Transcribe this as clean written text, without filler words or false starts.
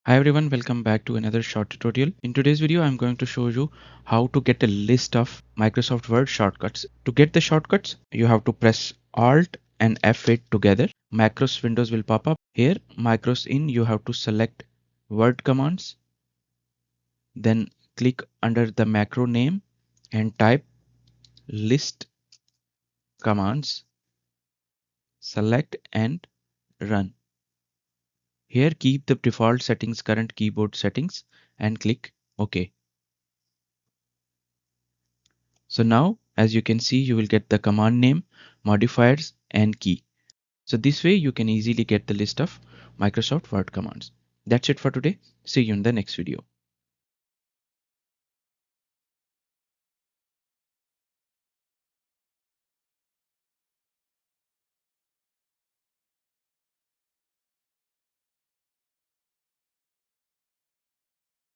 Hi everyone, welcome back to another short tutorial. In today's video, I'm going to show you how to get a list of Microsoft Word shortcuts. To get the shortcuts, you have to press Alt and F8 together. Macros windows will pop up. Here, macros in, you have to select Word commands. Then click under the macro name and type list commands. Select and run. Here, keep the default settings, current keyboard settings, and click OK. So now, as you can see, you will get the command name, modifiers, and key. So this way you can easily get the list of Microsoft Word commands. That's it for today. See you in the next video.